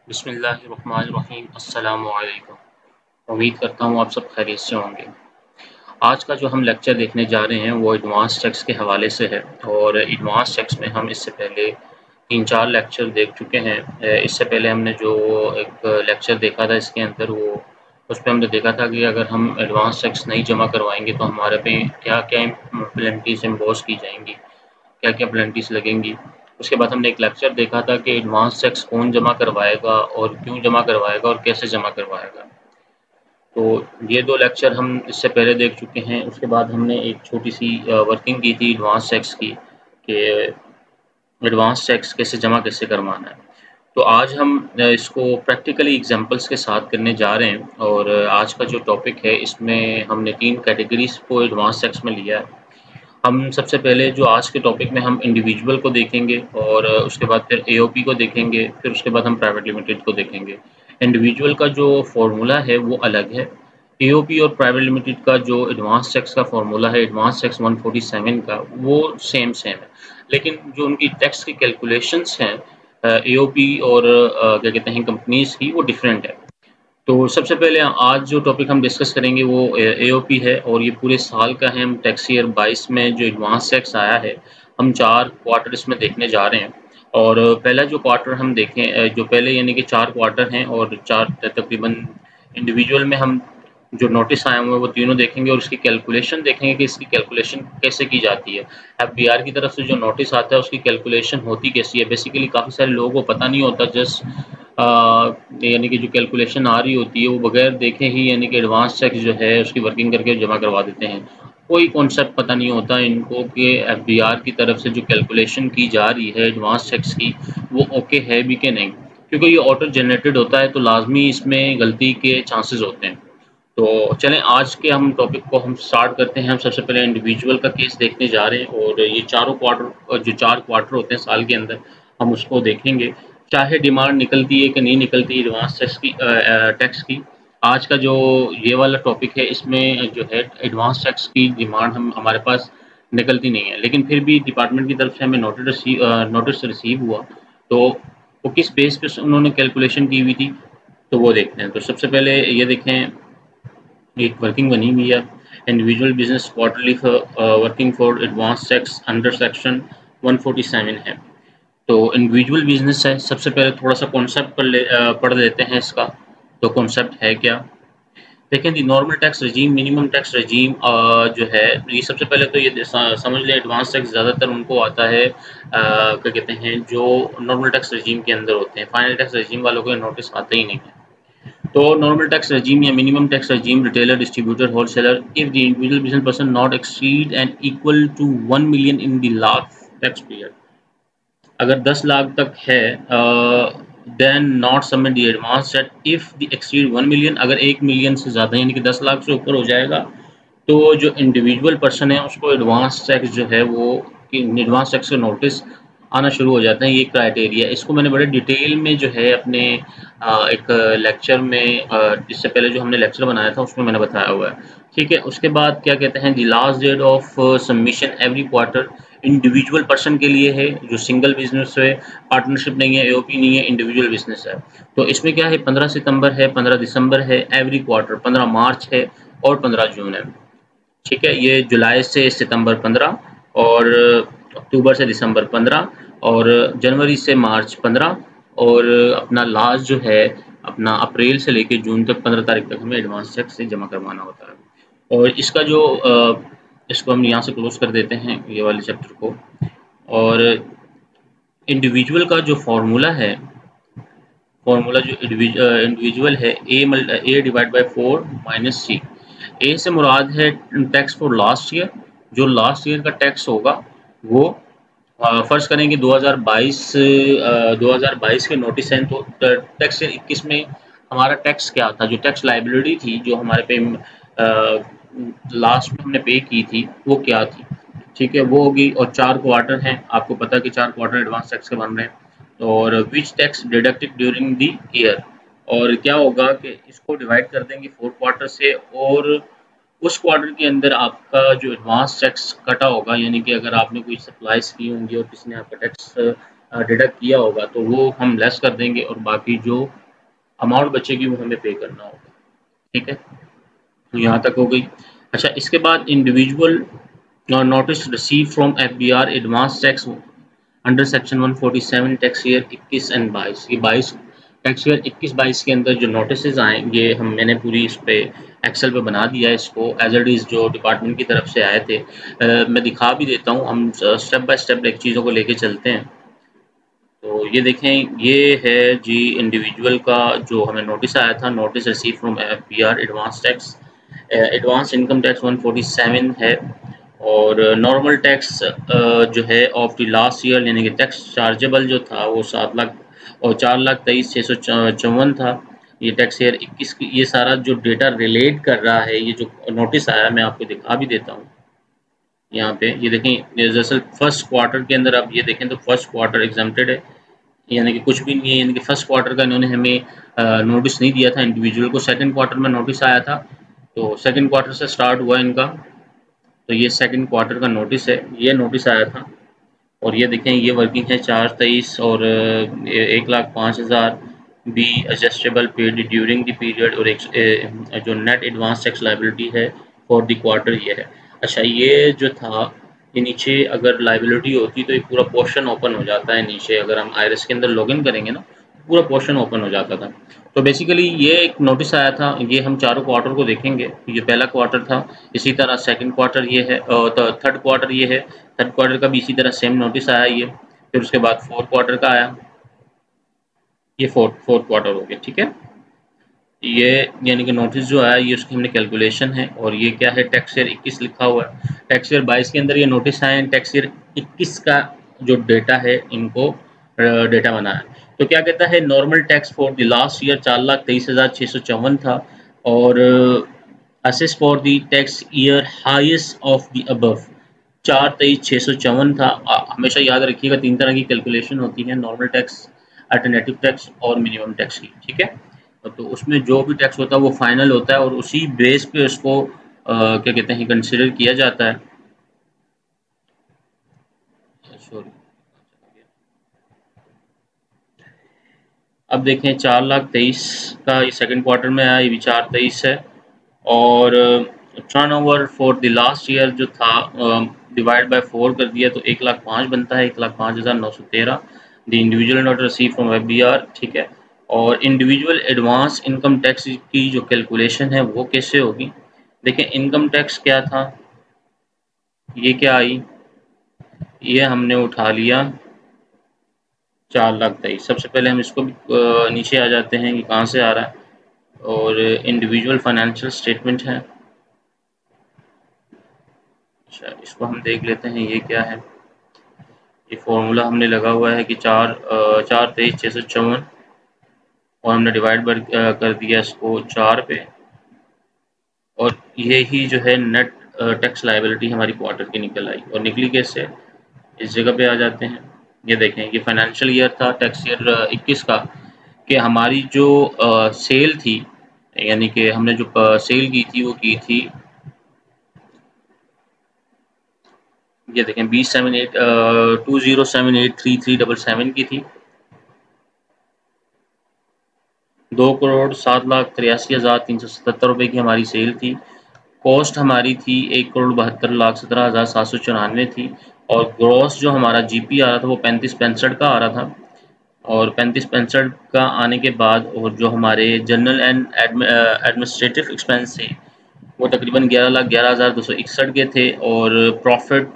बिस्मिल्लाहिर्रहमानिर्रहीम अस्सलामु अलैकुम। उम्मीद करता हूँ आप सब खैरियत से होंगे। आज का जो हम लेक्चर देखने जा रहे हैं वो एडवांस टैक्स के हवाले से है और एडवांस टैक्स में हम इससे पहले 3-4 लेक्चर देख चुके हैं। इससे पहले हमने जो एक लेक्चर देखा था इसके अंदर वो उसमें हमने देखा था कि अगर हम एडवांस टैक्स नहीं जमा करवाएँगे तो हमारे पे क्या-क्या पेनल्टीज़ इम्पोज़ की जाएँगी। क्या-क्या पेनल्टीज़ लगेंगी। उसके बाद हमने एक लेक्चर देखा था कि एडवांस टैक्स कौन जमा करवाएगा और क्यों जमा करवाएगा और कैसे जमा करवाएगा। तो ये 2 लेक्चर हम इससे पहले देख चुके हैं। उसके बाद हमने एक छोटी-सी वर्किंग की थी एडवांस टैक्स की कि एडवांस टैक्स कैसे करवाना है। तो आज हम इसको प्रैक्टिकली एग्ज़ाम्पल्स के साथ करने जा रहे हैं और आज का जो टॉपिक है इसमें हमने 3 कैटेगरीज़ को एडवांस टैक्स में लिया है। हम सबसे पहले जो आज के टॉपिक में हम इंडिविजुअल को देखेंगे और उसके बाद फिर एओपी को देखेंगे, फिर उसके बाद हम प्राइवेट लिमिटेड को देखेंगे। इंडिविजुअल का जो फ़ॉर्मूला है वो अलग है। एओपी और प्राइवेट लिमिटेड का जो एडवांस टैक्स का फ़ॉर्मूला है, एडवांस टैक्स 147 का, वो सेम है। लेकिन जो उनकी टैक्स की कैलकुलेशंस हैं एओपी और क्या कहते हैं कंपनीज़ की, वो डिफरेंट है। तो सबसे पहले आज जो टॉपिक हम डिस्कस करेंगे वो एओपी है और ये पूरे साल का है। हम टैक्स ईयर 22 में जो एडवांस टैक्स आया है, हम 4 क्वार्टर इसमें देखने जा रहे हैं। और पहला जो क्वार्टर हम देखें जो पहले यानी कि 4 क्वार्टर हैं और 4 तकरीबन इंडिविजुअल में हम जो नोटिस आए हुए हैं वो तीनों देखेंगे और उसकी कैलकुलेशन देखेंगे कि इसकी कैलकुलेशन कैसे की जाती है। एफबीआर की तरफ से जो नोटिस आता है उसकी कैलकुलेशन होती कैसी है? बेसिकली काफ़ी सारे लोगों को पता नहीं होता जस्ट यानी कि जो कैलकुलेशन आ रही होती है वो बगैर देखे ही यानी कि एडवांस टैक्स जो है उसकी वर्किंग करके जमा करवा देते हैं। कोई कॉन्सेप्ट पता नहीं होता इनको कि एफबीआर की तरफ से जो कैलकुलेशन की जा रही है एडवांस टैक्स की वो ओके है भी कि नहीं। क्योंकि ये ऑटो जनरेटेड होता है तो लाज़मी इसमें गलती के चांसेस होते हैं। तो चलें आज के हम टॉपिक को हम स्टार्ट करते हैं। हम सबसे पहले इंडिविजुअल का केस देखने जा रहे हैं और ये चारों क्वार्टर जो 4 क्वार्टर होते हैं साल के अंदर हम उसको देखेंगे। चाहे डिमांड निकलती है कि नहीं निकलती एडवांस टैक्स की टैक्स की। आज का जो ये वाला टॉपिक है इसमें जो है एडवांस टैक्स की डिमांड हम हमारे पास निकलती नहीं है। लेकिन फिर भी डिपार्टमेंट की तरफ से हमें नोटिस रिसीव हुआ। तो वो किस बेस पे उन्होंने कैलकुलेशन की हुई थी, तो वो देखते हैं। तो सबसे पहले ये देखें एक वर्किंग बनी हुई है individual business quarterly working for advance tax under section 147 है। तो इंडिविजुअल बिजनेस है। सबसे पहले थोड़ा-सा कॉन्सेप्ट पढ़ लेते हैं इसका। तो कॉन्सेप्ट है क्या? देखें the normal tax regime, minimum tax regime जो है ये सबसे पहले तो ये समझ लें एडवांस टैक्स ज़्यादातर उनको आता है क्या कहते हैं जो नॉर्मल टैक्स रेजीम के अंदर होते हैं। फाइनल टैक्स रेजीम वालों को ये नोटिस आता ही नहीं है। तो नॉर्मल टैक्स regime या minimum tax regime retailer, distributor, wholesaler if the individual business person not exceed and equal to 1 million in the last tax period. अगर 10 लाख तक है then not submit the advance tax if the exceed 1 million. अगर 1 million से ज़्यादा यानी कि 10 लाख से ऊपर हो जाएगा तो जो इंडिविजुअल पर्सन है उसको एडवांस टैक्स जो है वो एडवांस टैक्स का नोटिस आना शुरू हो जाता है। ये क्राइटेरिया इसको मैंने बड़े डिटेल में जो है अपने एक लेक्चर में इससे पहले जो हमने लेक्चर बनाया था उसमें मैंने बताया हुआ है। ठीक है, उसके बाद क्या कहते हैं the last date of submission every quarter individual person के लिए है जो सिंगल बिजनेस है, पार्टनरशिप नहीं है, एओपी नहीं है, इंडिविजुअल बिजनेस है। तो इसमें क्या है 15 सितंबर है, 15 दिसंबर है, एवरी क्वार्टर 15 मार्च है और 15 जून है। ठीक है, ये जुलाई से सितंबर 15 और अक्टूबर से दिसंबर 15 और जनवरी से मार्च 15 और अपना लास्ट जो है अपना अप्रैल से लेके जून तक 15 तारीख तक हमें एडवांस टैक्स से जमा करवाना होता है। और इसका जो इसको हम यहाँ से क्लोज़ कर देते हैं ये वाले चैप्टर को। और इंडिविजुअल का जो फ़ॉर्मूला है, फ़ॉर्मूला जो इंडिविजुअल है ए डिवाइड बाय 4 माइनस सी। ए से मुराद है टैक्स फॉर लास्ट ईयर, जो लास्ट ईयर का टैक्स होगा वो फ़र्ज़ करें कि 2022 के नोटिस हैं तो टैक्स ईयर 21 में हमारा टैक्स क्या था, जो टैक्स लायबिलिटी थी जो हमारे पे लास्ट में हमने पे की थी वो क्या थी। ठीक है, वो होगी। और 4 क्वार्टर हैं, आपको पता है कि 4 क्वार्टर एडवांस टैक्स के बन रहे हैं। और which tax deducted during the year, और क्या होगा कि इसको डिवाइड कर देंगे 4 क्वार्टर से और उस क्वार्टर के अंदर आपका जो एडवांस टैक्स कटा होगा यानी कि अगर आपने कोई सप्लाईज़ की होंगी और किसी ने आपका टैक्स डिडक्ट किया होगा तो वो हम लेस कर देंगे और बाकी जो अमाउंट बचेगी वो हमें पे करना होगा। ठीक है, तो यहाँ तक हो गई। अच्छा, इसके बाद individual notice receive from FBR advance tax under section 147 tax year 21 and 22। ये 22 टैक्स ईयर 21-22 के अंदर जो नोटिस आए ये मैंने पूरी इस पे एक्सेल पे बना दिया है इसको एज इट इज़ जो डिपार्टमेंट की तरफ से आए थे। मैं दिखा भी देता हूँ, हम स्टेप बाय स्टेप एक चीज़ों को लेके चलते हैं। तो ये देखें, ये है जी इंडिविजुअल का जो हमें नोटिस आया था, notice receive from FBR advance tax, advance income tax 147 है और नॉर्मल टैक्स जो है ऑफ द लास्ट ईयर यानी कि टैक्स चार्जेबल जो था वो 7 लाख और 4,23,654 था। ये टैक्स ईयर 21 की ये सारा जो डेटा रिलेट कर रहा है, ये जो नोटिस आया मैं आपको दिखा भी देता हूँ। यहाँ पे ये देखें, दरअसल फर्स्ट क्वार्टर के अंदर आप ये देखें तो फर्स्ट क्वार्टर एग्जम्प्टेड है, यानी कि कुछ भी नहीं है, यानी कि फर्स्ट क्वार्टर का इन्होंने हमें नोटिस नहीं दिया था इंडिविजुअल को। सेकंड क्वार्टर में नोटिस आया था, तो सेकंड क्वार्टर से स्टार्ट हुआ इनका, तो ये सेकंड क्वार्टर का नोटिस है, ये नोटिस आया था। और ये देखें, ये वर्किंग है 4/23 और 1,05,000 be adjustable paid during the period और एक जो नेट एडवांस टैक्स लाइबिलिटी है फॉर द क्वार्टर ये है। अच्छा, ये जो था ये नीचे अगर लाइबिलिटी होती तो ये पूरा पोर्शन ओपन हो जाता है नीचे, अगर हम आईआरएस के अंदर लॉगिन करेंगे ना पूरा पोर्शन ओपन हो जाता था। तो बेसिकली ये एक नोटिस आया था, ये हम चारों क्वार्टर को देखेंगे। ये पहला क्वार्टर था, इसी तरह सेकंड क्वार्टर ये है और थर्ड क्वार्टर ये है, थर्ड क्वार्टर का भी इसी तरह सेम नोटिस आया ये। फिर उसके बाद फोर्थ क्वार्टर का आया, ये फोर्थ क्वार्टर हो गया। ठीक है, ये यानी कि नोटिस जो आया ये उसकी हमने कैलकुलेशन है और ये क्या है, टैक्स ईयर 21 लिखा हुआ है। टैक्स ईयर 22 के अंदर ये नोटिस आए, टैक्स ईयर 21 का जो डेटा है इनको डेटा बनाया। तो क्या कहता है, normal tax for the last year 4,23,654 था और assess for the tax year highest of the above 4,23,654 था। हमेशा याद रखिएगा 3 तरह की कैलकुलेशन होती है, नॉर्मल टैक्स, अल्टरनेटिव टैक्स और मिनिमम टैक्स की। ठीक है, तो उसमें जो भी टैक्स होता है वो फाइनल होता है और उसी बेस पे उसको क्या कहते हैं कंसिडर किया जाता है। सॉरी, अब देखें 4,23,000 का ये सेकंड क्वार्टर में आया, ये भी 4,23,000 है और turnover for the last year जो था डिवाइड बाय 4 कर दिया तो 1,05,000 बनता है, 1,05,913 the individual note receive from FBR. ठीक है, और इंडिविजुअल एडवांस इनकम टैक्स की जो कैलकुलेशन है वो कैसे होगी, देखें इनकम टैक्स क्या था, ये क्या आई, ये हमने उठा लिया 4,23,000। सबसे पहले हम इसको भी नीचे आ जाते हैं कि कहाँ से आ रहा है और इंडिविजुअल फाइनेंशियल स्टेटमेंट है। अच्छा, इसको हम देख लेते हैं ये क्या है। ये फॉर्मूला हमने लगा हुआ है कि 4,23,654 और हमने डिवाइड कर दिया इसको 4 पे और ये ही जो है नेट टैक्स लायबिलिटी हमारी क्वार्टर की निकल आई और निकली कैसे, इस जगह पे आ जाते हैं। ये देखें, ये फाइनेंशियल ईयर था टैक्स ईयर 21 का, कि हमारी जो सेल थी यानी कि हमने जो सेल की थी वो की थी, ये देखें 20783377 की थी, 2,07,83,377 रुपये की हमारी सेल थी। कॉस्ट हमारी थी 1,72,17,794 थी और ग्रॉस जो हमारा जीपी आ रहा था वो 3565 का आ रहा था और 3565 का आने के बाद और जो हमारे जनरल एंड एडमिनिस्ट्रेटिव एक्सपेंस थे वो तकरीबन 11,11,261 के थे और प्रॉफिट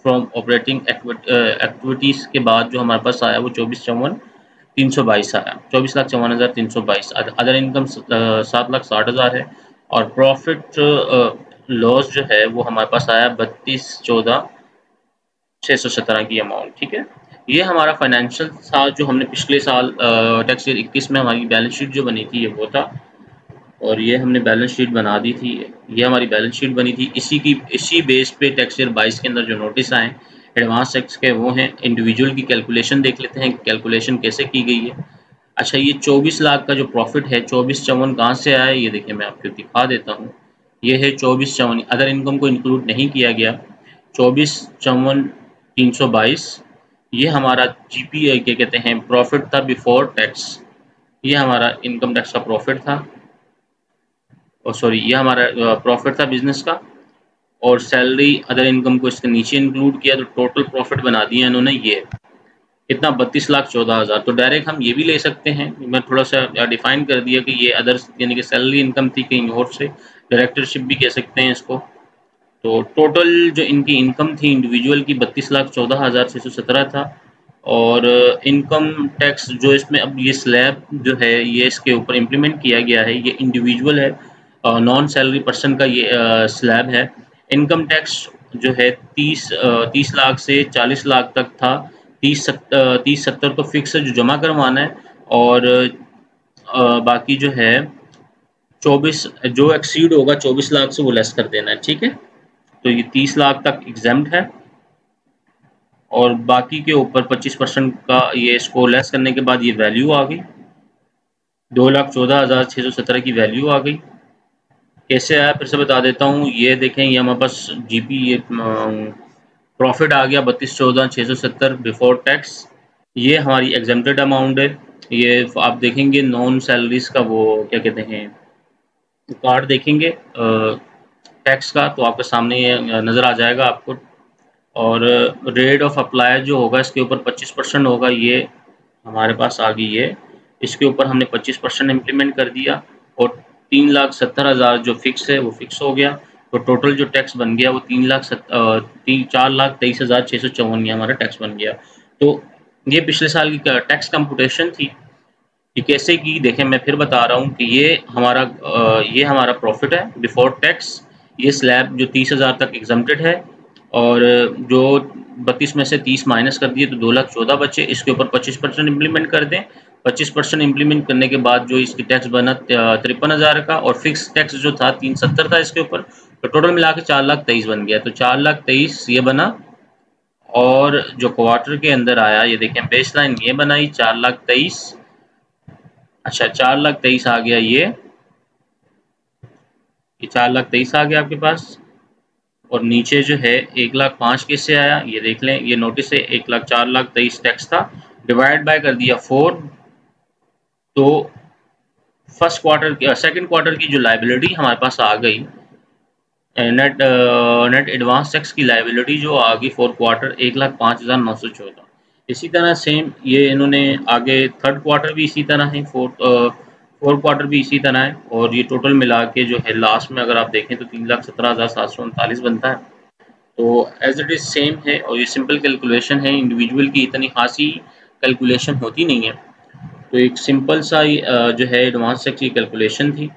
फ्रॉम ऑपरेटिंग एक्टिविटीज़ के बाद जो हमारे पास आया वो 24,54,322 आया, 24,54,322। अदर इनकम 7,60,000 है और प्रॉफिट लॉस जो है वो हमारे पास आया 32,14,617 की अमाउंट। ठीक है, ये हमारा फाइनेंशियल था जो हमने पिछले साल टैक्स ईयर 21 में हमारी बैलेंस शीट जो बनी थी ये वो था और ये हमने बैलेंस शीट बना दी थी। ये हमारी बैलेंस शीट बनी थी, इसी बेस पे टैक्स ईयर 22 के अंदर जो नोटिस आए एडवांस टैक्स के वो हैं। इंडिविजुअल की कैलकुलेशन देख लेते हैं, कैलकुलेशन कैसे की गई है। अच्छा, ये 24 लाख का जो प्रॉफिट है 24,54 कहाँ से आया है ये देखिए मैं आपको दिखा देता हूँ। ये है 24,54, अदर इनकम को इंक्लूड नहीं किया गया, 24,54,322 ये हमारा जीपी क्या कहते हैं प्रॉफिट था बिफोर टैक्स, ये हमारा इनकम टैक्स का प्रॉफिट था, और सॉरी ये हमारा प्रॉफिट था बिजनेस का, और सैलरी अदर इनकम को इसके नीचे इंक्लूड किया तो टोटल प्रॉफिट बना दिया इन्होंने ये कितना 32,14,000। तो डायरेक्ट हम ये भी ले सकते हैं, मैं थोड़ा सा डिफाइन कर दिया कि ये अदर्स यानी कि सैलरी इनकम थी कहीं और से, डायरेक्टरशिप भी कह सकते हैं इसको। तो टोटल जो इनकी इनकम थी इंडिविजुअल की 32,14,617 था, और इनकम टैक्स जो इसमें अब ये स्लैब जो है ये इसके ऊपर इम्प्लीमेंट किया गया है, ये इंडिविजुअल है, नॉन सैलरी पर्सन का ये स्लैब है। इनकम टैक्स जो है 30 लाख से 40 लाख तक था, 30-70 तो फिक्स है जो जमा करवाना है, और बाकी जो है 24 जो एक्सीड होगा 24 लाख से वो लेस कर देना है, ठीक है। तो ये 30 लाख तक एग्जाम्प्ट है, और बाकी के ऊपर 25% का ये इसको लेस करने के बाद ये वैल्यू आ गई 2,14,617 की वैल्यू आ गई। कैसे आया फिर से बता देता हूँ, ये देखें ये हमारे पास जीपी ये प्रॉफिट आ गया 32,14,670 बिफोर टैक्स, ये हमारी एग्जेम्प्टेड अमाउंट है। ये आप देखेंगे नॉन सैलरीज का वो क्या कहते हैं कार्ड देखेंगे टैक्स का, तो आपके सामने ये नज़र आ जाएगा आपको। और रेट ऑफ अप्लाई जो होगा इसके ऊपर 25% होगा, ये हमारे पास आ गई है, इसके ऊपर हमने 25% इम्प्लीमेंट कर दिया, और 3,70,000 जो फिक्स है वो फिक्स हो गया। तो टोटल जो टैक्स बन गया वो 4,23,654 ये हमारा टैक्स बन गया। तो ये पिछले साल की टैक्स कंप्यूटेशन थी। ये कैसे की देखें, मैं फिर बता रहा हूँ कि ये हमारा प्रॉफिट है बिफोर टैक्स, ये स्लैब जो 30,000 तक एग्जम्प्टेड है, और जो 32 में से 30 माइनस कर दिए तो 2,14,000 बचे, इसके ऊपर 25% इम्प्लीमेंट कर दें। 25% इम्प्लीमेंट करने के बाद जो इसकी टैक्स बना 53,000 का, और फिक्स टैक्स जो था 370 था इसके ऊपर, तो टोटल मिला के 4,23,000 बन गया। तो 4,23,000 ये बना, और जो क्वार्टर के अंदर आया ये देखें बेस लाइन ये बनाई 4,23,000। अच्छा 4,23,000 आ गया, ये 4,23,000 आ गया आपके पास। और नीचे जो है 1,05,000 किससे आया ये देख लें, ये नोटिस है 1,04,23,000 टैक्स था, डिवाइड बाय कर दिया 4। तो फर्स्ट क्वार्टर की सेकंड क्वार्टर की जो लाइबिलिटी हमारे पास आ गई, नेट एडवांस टैक्स की लाइबिलिटी जो आ गई फोर्थ क्वार्टर 1,05,914। इसी तरह सेम ये इन्होंने आगे थर्ड क्वार्टर भी इसी तरह है, फोर्थ क्वार्टर भी इसी तरह है, और ये टोटल मिला के जो है लास्ट में अगर आप देखें तो 3,17,739 बनता है। तो एज इट इज़ सेम है, और ये सिंपल कैलकुलेशन है, इंडिविजुअल की इतनी खासी कैलकुलेशन होती नहीं है। तो एक सिंपल सा जो है एडवांस टैक्स की कैलकुलेशन थी,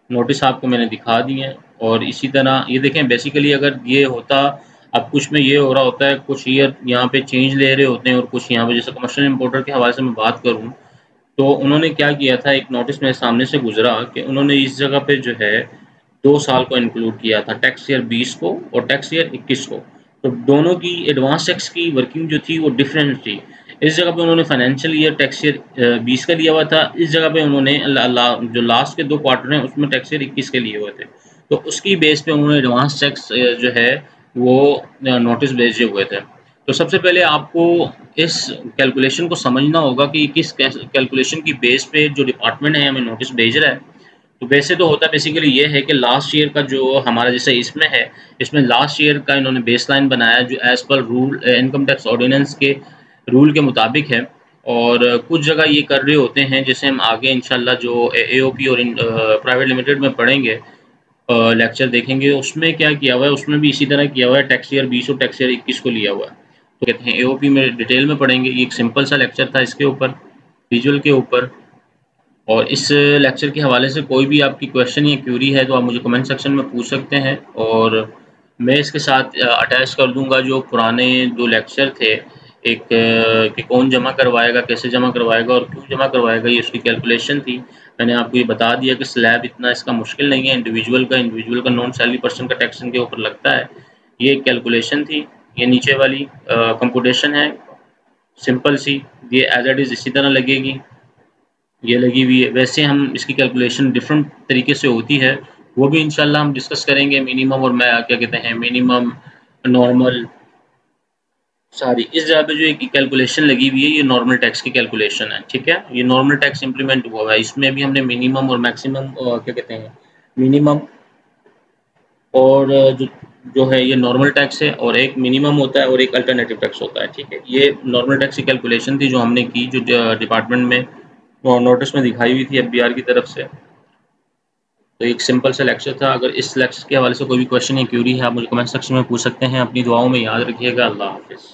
नोटिस आपको मैंने दिखा दिए हैं। और इसी तरह ये देखें बेसिकली अगर ये होता, अब कुछ में ये हो रहा होता है, कुछ ईयर यहाँ पे चेंज ले रहे होते हैं, और कुछ यहाँ पे जैसे कमर्शियल इंपोर्टर के हवाले से मैं बात करूँ तो उन्होंने क्या किया था, एक नोटिस मेरे सामने से गुजरा कि उन्होंने इस जगह पे जो है 2 साल को इंक्लूड किया था, टैक्स ईयर 20 को और टैक्स ईयर 21 को। तो दोनों की एडवांस टैक्स की वर्किंग जो थी वो डिफरेंट थी। इस जगह पे उन्होंने फाइनेंशियल ईयर टैक्स ईयर 20 का लिया हुआ था, इस जगह पे उन्होंने जो लास्ट के 2 क्वार्टर हैं उसमें टैक्स ईयर 21 के लिए हुए थे। तो उसकी बेस पे उन्होंने एडवांस टैक्स जो है वो नोटिस भेजे हुए थे। तो सबसे पहले आपको इस कैलकुलेशन को समझना होगा कि किस कैलकुलेशन की बेस पे जो डिपार्टमेंट है हमें नोटिस भेज रहा है। तो वैसे तो होता बेसिकली ये है कि लास्ट ईयर का जो हमारा जैसे इसमें है, इसमें लास्ट ईयर का इन्होंने बेसलाइन बनाया जो as per rule income tax ordinance के रूल के मुताबिक है। और कुछ जगह ये कर रहे होते हैं, जैसे हम आगे इंशाल्लाह जो एओपी और प्राइवेट लिमिटेड में पढ़ेंगे, लेक्चर देखेंगे, उसमें क्या किया हुआ है, उसमें भी इसी तरह किया हुआ है, टैक्स ईयर 20 और टैक्स ईयर 21 को लिया हुआ है। तो कहते हैं एओपी में डिटेल में पढ़ेंगे, ये एक सिंपल सा लेक्चर था इसके ऊपर, विजुअल के ऊपर। और इस लेक्चर के हवाले से कोई भी आपकी क्वेश्चन या क्यूरी है तो आप मुझे कमेंट सेक्शन में पूछ सकते हैं, और मैं इसके साथ अटैच कर दूंगा जो पुराने 2 लेक्चर थे, एक कि कौन जमा करवाएगा, कैसे जमा करवाएगा और क्यों जमा करवाएगा, ये उसकी कैलकुलेशन थी। मैंने आपको ये बता दिया कि स्लैब इतना इसका मुश्किल नहीं है, इंडिविजुअल का नॉन सैलरी पर्सन का टैक्स इनके ऊपर लगता है। ये एक कैलकुलेशन थी, ये नीचे वाली कंप्यूटेशन है सिंपल सी, ये एज इट इज़ इसी तरह लगेगी, ये लगी हुई है। वैसे हम इसकी कैलकुलेशन डिफरेंट तरीके से होती है, वो भी इंशाल्लाह हम डिस्कस करेंगे, मिनिमम और मैं क्या कहते हैं मिनिमम, नॉर्मल, सारी इस जगह पे जो एक कैलकुलेशन लगी हुई है, ये नॉर्मल टैक्स की कैलकुलेशन है, ठीक है। ये नॉर्मल टैक्स इम्प्लीमेंट हुआ है, इसमें भी हमने मिनिमम और मैक्सिमम क्या कहते हैं, मिनिमम और जो जो है ये नॉर्मल टैक्स है, और एक मिनिमम होता है और एक अल्टरनेटिव टैक्स होता है, ठीक है। ये नॉर्मल टैक्स की कैलकुलेशन थी जो हमने की, जो डिपार्टमेंट में नोटिस में दिखाई हुई थी एफबीआर की तरफ से। तो एक सिंपल सा लेक्चर था। अगर इस लेक्चर के हवाले से कोई भी क्वेश्चन या क्यूरी है, आप मुझे कमेंट सेक्शन में पूछ सकते हैं। अपनी दुआओं में याद रखिएगा। अल्लाह हाफिज़।